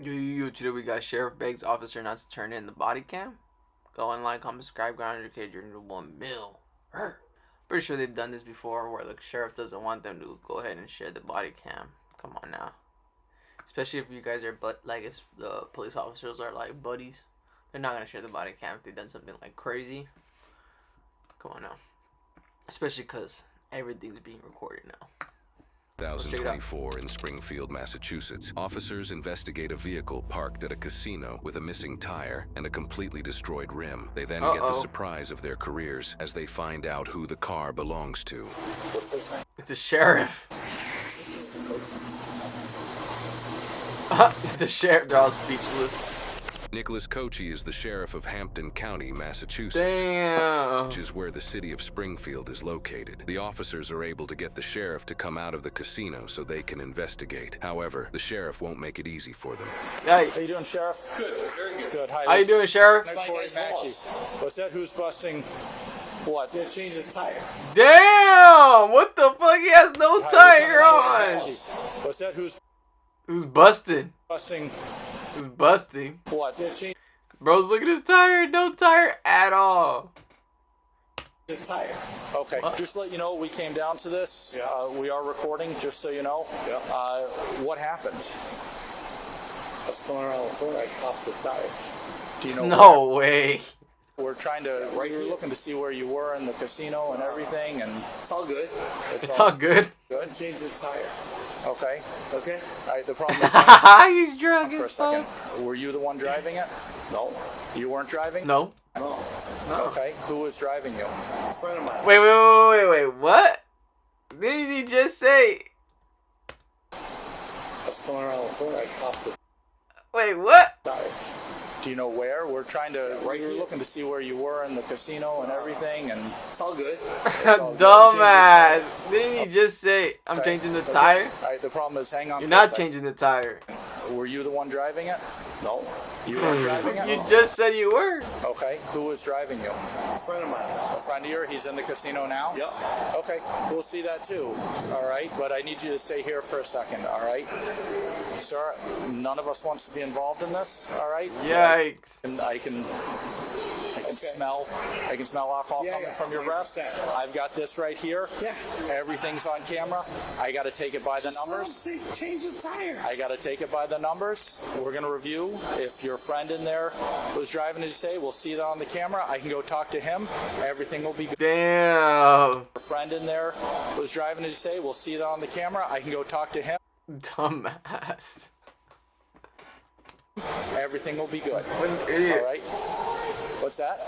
Today we got Sheriff begs officer not to turn in the body cam. Go and like, comment, subscribe, ground your kid, you're into 1 mil. Pretty sure they've done this before where the sheriff doesn't want them to go ahead and share the body cam. Come on now. Especially if you guys are, if the police officers are like buddies. They're not going to share the body cam if they've done something like crazy. Come on now. Especially because everything's being recorded now. 2024 in Springfield, Massachusetts. Officers investigate a vehicle parked at a casino with a missing tire and a completely destroyed rim. They then get the surprise of their careers as they find out who the car belongs to. What's this name? It's a sheriff. It's a sheriff. They're all speechless. Nicholas Cochi is the sheriff of Hampton County, Massachusetts, Damn. which is where the city of Springfield is located. The officers are able to get the sheriff to come out of the casino so they can investigate. However, the sheriff won't make it easy for them. Hey. How you doing, Sheriff? Good, very good. Good. Hi. How you doing, Sheriff? My guy's boss. What's that? Who's busting what? They changed his tire. Damn! What the fuck? He has no tire on. What's that? Who's busting? busting Who's busting? what? They changed Bro's look at his tire. No tire at all. his tire. Okay. Just to let you know, we came down to this. Yeah. We are recording, just so you know. Yeah. What happened? I was going around the corner, I popped the tires. Do you know? No way. We're trying to. right we were here. looking to see where you were in the casino and everything, and It's all good. It's all good. Go ahead and change his tire. Okay. Okay? All right. The problem is, He's drunk for a as second, fuck. were you the one driving it? No. You weren't driving? No. No. Okay. Who was driving you? A friend of mine. Wait. What? Didn't he just say? I was going around the corner, I popped the Wait, what? tires. Do you know where? We're trying to. right we were here. looking to see where you were in the casino and everything, and It's all good. all good. Dumbass. Didn't he just say I'm Okay. changing the Okay. tire? All right. The problem is, hang on. You're for a not second. changing the tire. Were you the one driving it? No. You weren't driving it? You just said you were. Okay. Who was driving you? A friend of mine. A friend of yours? He's in the casino now? Yep. Okay. We'll see that too. All right. But I need you to stay here for a second. All right. Sir, none of us wants to be involved in this. All right. Yikes. And I can smell alcohol Yeah, coming yeah, from your breath. 100%. I've got this right here. Yeah. Everything's on camera. I got to take it by the numbers. Change the tire. I got to take it by the numbers. We're going to review. If your friend in there was driving, as you say, we'll see that on the camera. I can go talk to him. Everything will be good. Damn. Your friend in there was driving, as you say, we'll see that on the camera. I can go talk to him. Dumbass. Everything will be good. What an idiot. All right. What's that?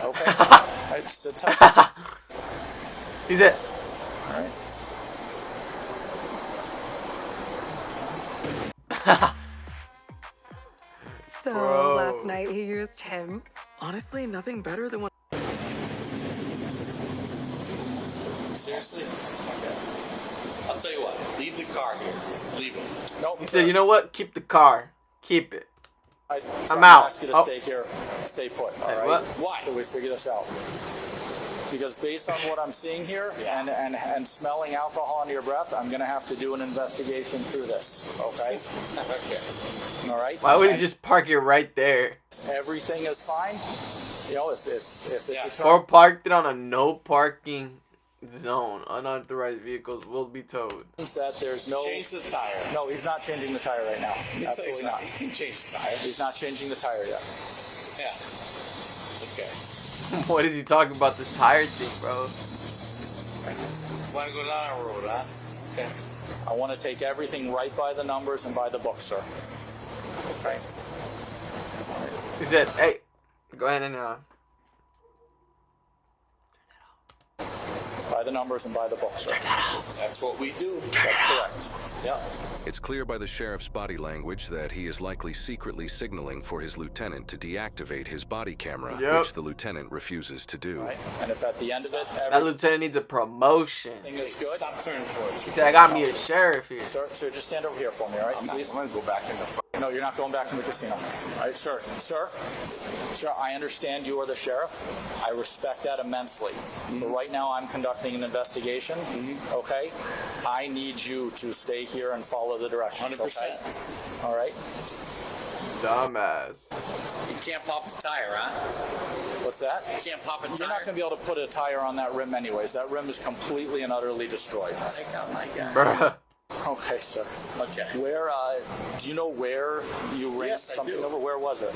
Okay. I just said type. He's it. All right. So Bro. last night he used him. Honestly, nothing better than what. Seriously? Okay. I'll tell you what. Leave the car here. Leave it. Nope. He said, you know what? Keep the car. Keep it. I'm I'm gonna out. ask you to Oh. stay here. Stay put. All Hey, right. what? Why? Till we figure this out. Because based on what I'm seeing here and smelling alcohol in your breath, I'm gonna have to do an investigation through this. Okay. Okay. All right. Why would you And just park it right there? everything is fine? You know, if Yeah. it's Or parked it on a no parking zone. Unauthorized vehicles will be towed. that there's no. Change the tire. No, he's not changing the tire right now. Let me tell you Absolutely not. something. You can change the tire. He's not changing the tire yet. Yeah. Okay. What is he talking about? This tire thing, bro? Want to go down our road, huh? Okay. I want to take everything right by the numbers and by the book, sir. Okay. He said, hey, go ahead and, By the numbers and by the book, sir. That's what we do. That's correct. Yeah. It's clear by the sheriff's body language that he is likely secretly signaling for his lieutenant to deactivate his body camera, Yep. which the lieutenant refuses to do. Right. And if at the end of it that lieutenant needs a promotion. everything is good, Stop turning towards He me. said, I got me a sheriff here. sir, just stand over here for me, all right? I'm Please. going to go back in the fucking No, you're not going back in the casino. All right, sir. Sir, I understand you are the sheriff. I respect that immensely. But right now I'm conducting an investigation, okay? I need you to stay here and follow the directions, 100%. okay? All right? Dumbass. You can't pop the tire, huh? What's that? You can't pop a tire. You're not going to be able to put a tire on that rim anyways. That rim is completely and utterly destroyed. Take out my guy. Bruh. Okay, sir. Okay. Where, do you know where you ran Yes, I something do. over? Where was it?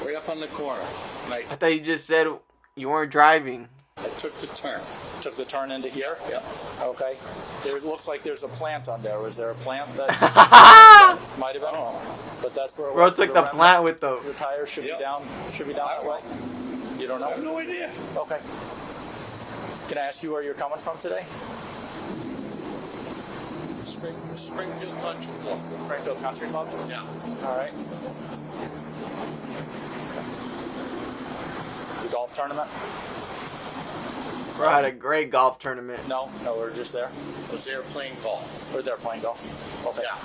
Right up on the corner. Like, I thought you just said you weren't driving. I took the turn. Took the turn into here? Yeah. Okay. There it looks like there's a plant on there. Was there a plant that might have been? But that's where it Bro was. took the remnant- plant with the. The tire should Yep. be down. Should be down I that don't way. You don't I have know? no idea. Okay. Can I ask you where you're coming from today? Springfield Country Club. Springfield Country Club. Yeah. All right. The golf tournament? Bro had a great golf tournament. No, we're just there. I was there playing golf. We're there playing golf. Okay. Yeah.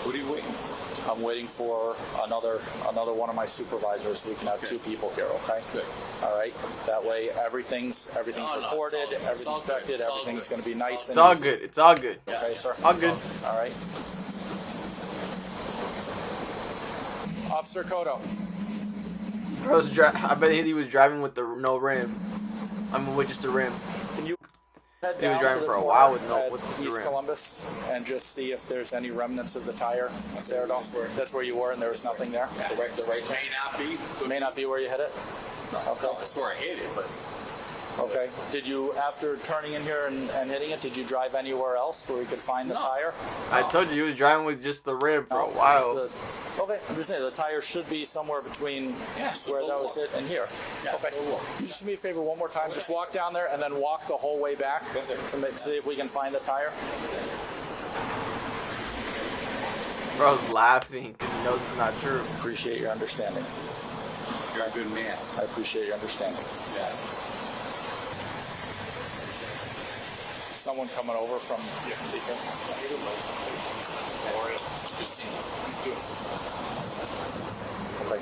What are you waiting for? I'm waiting for another one of my supervisors so we can have Okay. two people here, okay? Good. All right. That way everything's No, it's all recorded, good. It's everything's all good. inspected, It's all everything's good. going to be nice It's and all easy. good. It's all good. Yeah. Okay, sir? All It's good. All right. Officer Kodo. I bet he was driving with the no rim. I mean, with just the rim. Can you head He was down driving to the for a corner while with no- at with the East rim. Columbus and just see if there's any remnants of the tire there at all? That's where you were and there was nothing there? Yeah. The right may not be. May not be where you hit it? Okay. That's where I hit it, but Okay. Did you, after turning in here and hitting it, did you drive anywhere else where we could find the No. tire? I told you he was driving with just the rim for a No, while. Okay, I'm just saying the tire should be somewhere between Yeah, so where go that was look. hit and here. Yeah, Okay. go look. You just do me a favor one more time. Just walk down there and then walk the whole way back to see if we can find the tire. Bro's laughing because he knows it's not true. Appreciate your understanding. you're a good man. I appreciate your understanding. Yeah. Someone coming over from Beacon. Okay.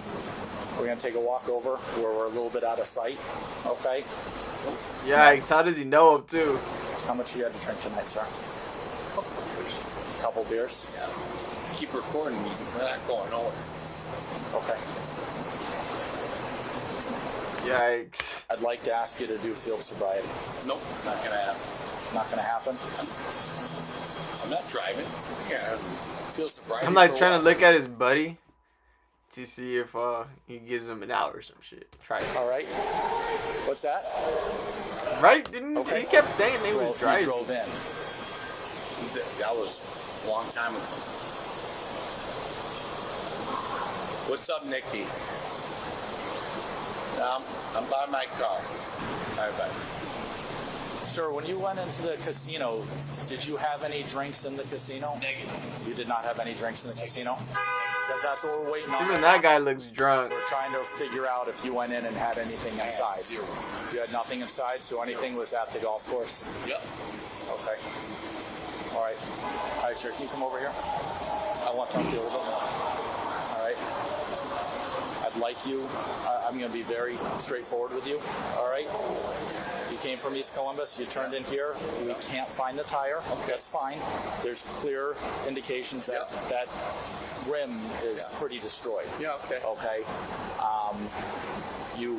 We're gonna take a walk over where we're a little bit out of sight. Okay. Yikes, how does he know him too? How much you had to drink tonight, sir? Couple beers. Yeah. Keep recording me. We're not going nowhere. Okay. Yikes. I'd like to ask you to do field sobriety. Nope, not gonna happen. Not gonna happen. I'm not driving. Yeah, feel sobriety. I'm like for a trying to while. look at his buddy to see if he gives him an hour or some shit. Try it. All right. What's that? Right? Didn't Okay. he kept saying they Well, was he driving? drove in. That was a long time ago. What's up, Nikki? I'm by my car. All right, bye. Sir, when you went into the casino, did you have any drinks in the casino? Negative. You did not have any drinks in the casino? Because that's what we're waiting on. Even that guy looks drunk. We're trying to figure out if you went in and had anything I had inside. 0. You had nothing inside, so anything was at the golf course? Yep. Okay. All right. All right, sir, can you come over here? I want to talk to you a little bit more. All right. I'd like you, I'm going to be very straightforward with you. All right. You came from East Columbus, you turned in here, we can't find the tire. Okay. That's fine. There's clear indications that Yeah. that rim is Yeah. pretty destroyed. Yeah, okay. Okay. You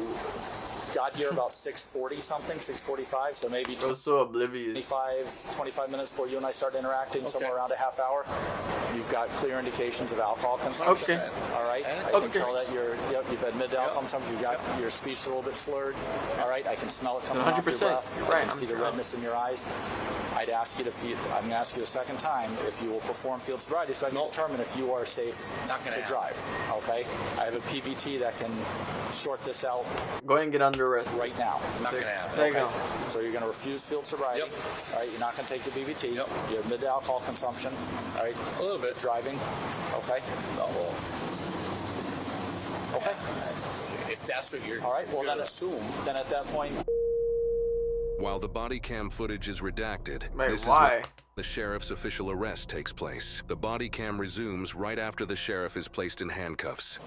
got here about 6:40 something, 6:45, so maybe Bro's so oblivious. 25 minutes before you and I start interacting, Okay. somewhere around a half hour. You've got clear indications of alcohol consumption. Okay. All right. I Okay. can tell that you've admitted alcohol consumption. You've got your speech a little bit slurred. All right. I can smell it coming off your 100%. breath. You're I right. can I'm see the drunk. redness in your eyes. I'd ask you to I'm going to ask you a second time if you will perform field sobriety so I can Nope. determine if you are safe Not gonna to happen. drive. Okay. I have a PBT that can short this out Go ahead and get under arrest. right now. Not gonna happen. Take him. So you're going to refuse field sobriety. Yep. All right. You're not going to take the BBT. Yep. You admit to alcohol consumption. All right. A little bit. Driving. Okay. No, well, Okay. if that's what you're, All right. Well, you're then gonna assume. Then at that point. While the body cam footage is redacted, Wait, this why? is when the sheriff's official arrest takes place. The body cam resumes right after the sheriff is placed in handcuffs.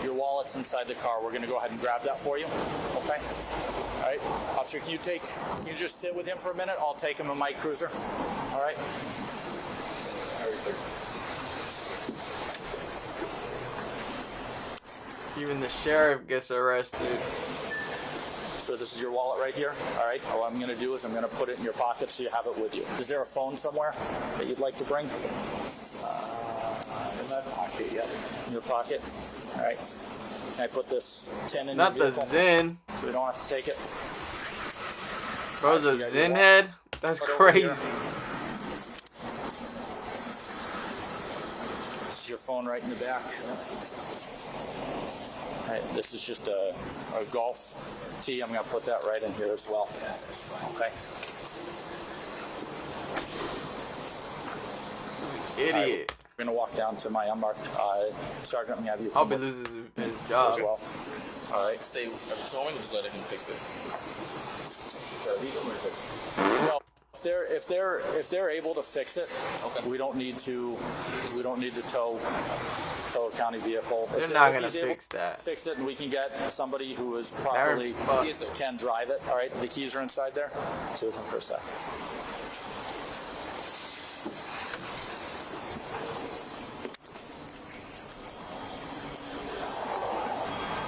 Your wallet's inside the car. We're going to go ahead and grab that for you. Okay? All right. Officer, can you just sit with him for a minute? I'll take him in my cruiser. All right? All right, sir. Even the sheriff gets arrested. So this is your wallet right here. All right. What I'm going to do is I'm going to put it in your pocket so you have it with you. Is there a phone somewhere that you'd like to bring? In my pocket, yeah. In your pocket? All right. Can I put this 10 in Not your the vehicle? Zen. So we don't have to take it? Bro, the so you Zen got- head? That's Put over crazy. here. This is your phone right in the back. All right, this is just a golf tee. I'm going to put that right in here as well. Okay. Idiot. We're going to walk down to my unmarked sergeant. I'm going to have you Hope come he with loses his as job. well. All right. Stay towing, just letting him fix it. No, if they're able to fix it, Okay. we don't need to tow a county vehicle. They're If not if gonna he's able fix that. to fix it, and we can get somebody who is properly Aaron's fucked. can drive it. All right, the keys are inside there. Stay with him for a sec.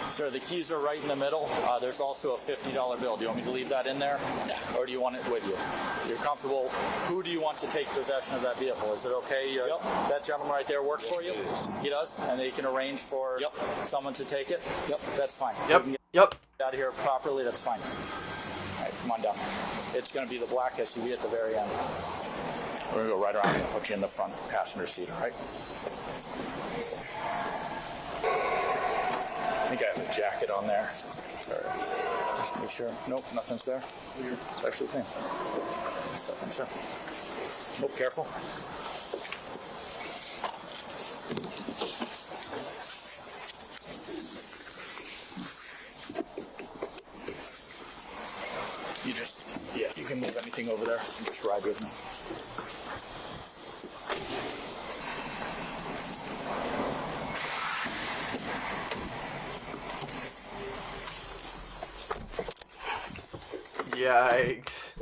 Sir, the keys are right in the middle. There's also a $50 bill. Do you want me to leave that in there? Yeah. Or do you want it with you? You're comfortable. Who do you want to take possession of that vehicle? Is it okay? Yep. That gentleman right there works for you? it is. He does? And they can arrange for Yep. someone to take it? Yep. That's fine. Yep. We can Yep. get out of here properly. That's fine. All right, come on down. It's going to be the black SUV at the very end. We're going to go right around and put you in the front passenger seat, all right? I think I have a jacket on there. All right. Just make sure. Nope, nothing's there. Special thing. Second, sir. Oh, careful. You can move anything over there and just ride with me. Yikes.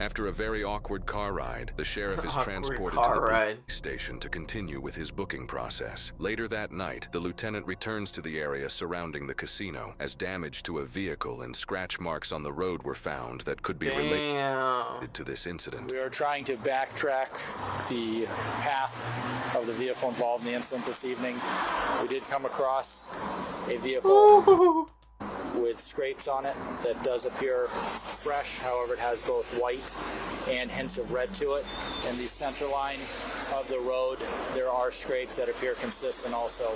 After a very awkward car ride, the sheriff is Awkward transported car to the ride. police station to continue with his booking process. Later that night, the lieutenant returns to the area surrounding the casino as damage to a vehicle and scratch marks on the road were found that could be related Damn. to this incident. We are trying to backtrack the path of the vehicle involved in the incident this evening. We did come across a vehicle Ooh. with scrapes on it that does appear fresh. However, it has both white and hints of red to it. In the center line of the road, there are scrapes that appear consistent also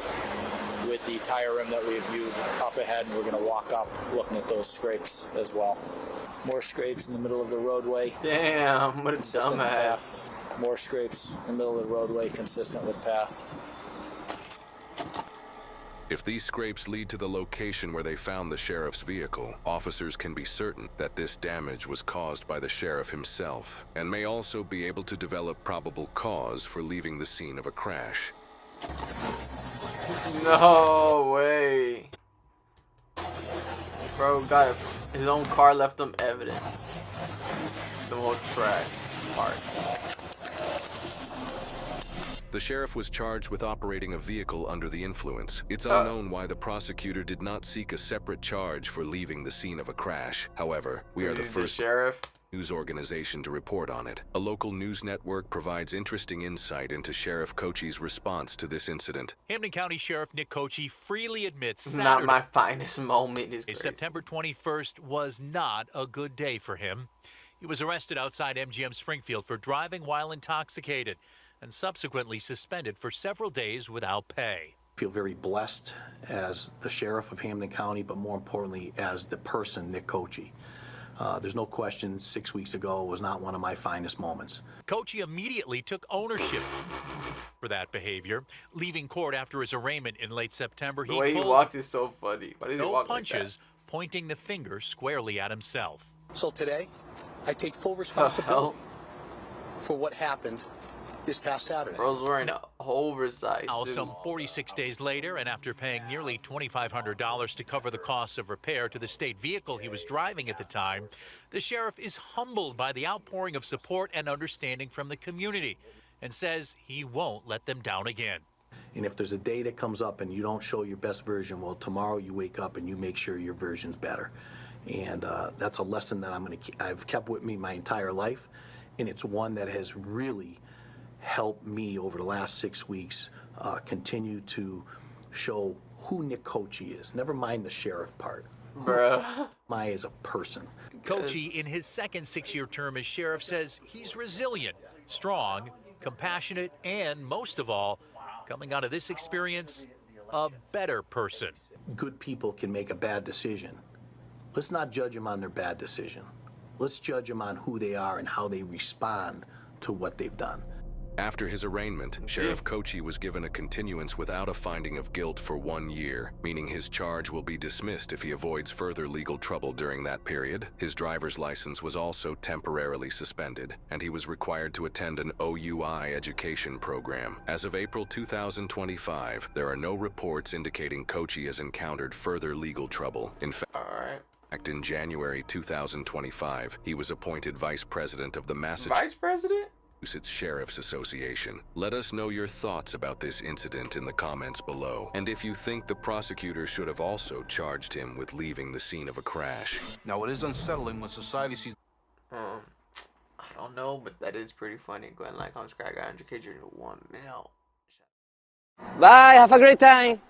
with the tire rim that we viewed up ahead, and we're going to walk up looking at those scrapes as well. More scrapes in the middle of the roadway. Damn, what a Consistent with dumbass. path. More scrapes in the middle of the roadway, consistent with path. If these scrapes lead to the location where they found the sheriff's vehicle, officers can be certain that this damage was caused by the sheriff himself, and may also be able to develop probable cause for leaving the scene of a crash. No way. Bro got his own car left him evidence. The whole track part. The sheriff was charged with operating a vehicle under the influence. It's unknown why the prosecutor did not seek a separate charge for leaving the scene of a crash. However, we are the first sheriff. news organization to report on it. A local news network provides interesting insight into Sheriff Kochi's response to this incident. Hamden County Sheriff Nick Kochi freely admits Not Saturday, my finest moment. Is crazy. September 21st, was not a good day for him. He was arrested outside MGM Springfield for driving while intoxicated and subsequently suspended for several days without pay. Feel very blessed as the sheriff of Hamden County, but more importantly, as the person, Nick Kochi. There's no question 6 weeks ago was not one of my finest moments. Coachy immediately took ownership for that behavior, leaving court after his arraignment in late September. The way he walks is so funny. Why does he no walk punches, like that? pointing the finger squarely at himself. So today, I take full responsibility for what happened this past Saturday. Bro's wearing a oversized Now, suit. some 46 days later, and after paying nearly $2,500 to cover the costs of repair to the state vehicle he was driving at the time, the sheriff is humbled by the outpouring of support and understanding from the community and says he won't let them down again. And if there's a day that comes up and you don't show your best version, well, tomorrow you wake up and you make sure your version's better. And that's a lesson that I've kept with me my entire life, and it's one that has really helped me over the last 6 weeks continue to show who Nick Coachy is. Never mind the sheriff part. Bruh. Who am I as a person? Coachy, in his second 6-year term as sheriff, says he's resilient, strong, compassionate, and most of all, coming out of this experience, a better person. Good people can make a bad decision. Let's not judge them on their bad decision. Let's judge them on who they are and how they respond to what they've done. After his arraignment, Sheriff Coachy was given a continuance without a finding of guilt for 1 year, meaning his charge will be dismissed if he avoids further legal trouble during that period. His driver's license was also temporarily suspended, and he was required to attend an OUI education program. As of April 2025, there are no reports indicating Coachy has encountered further legal trouble. In fact, in January 2025, he was appointed vice president of the Massachusetts Sheriff's Association. Let us know your thoughts about this incident in the comments below, and if you think the prosecutor should have also charged him with leaving the scene of a crash. Now, it is unsettling when society sees... I don't know, but that is pretty funny. Go ahead and like, comment, subscribe, 100K, 1 mil. Bye, have a great time.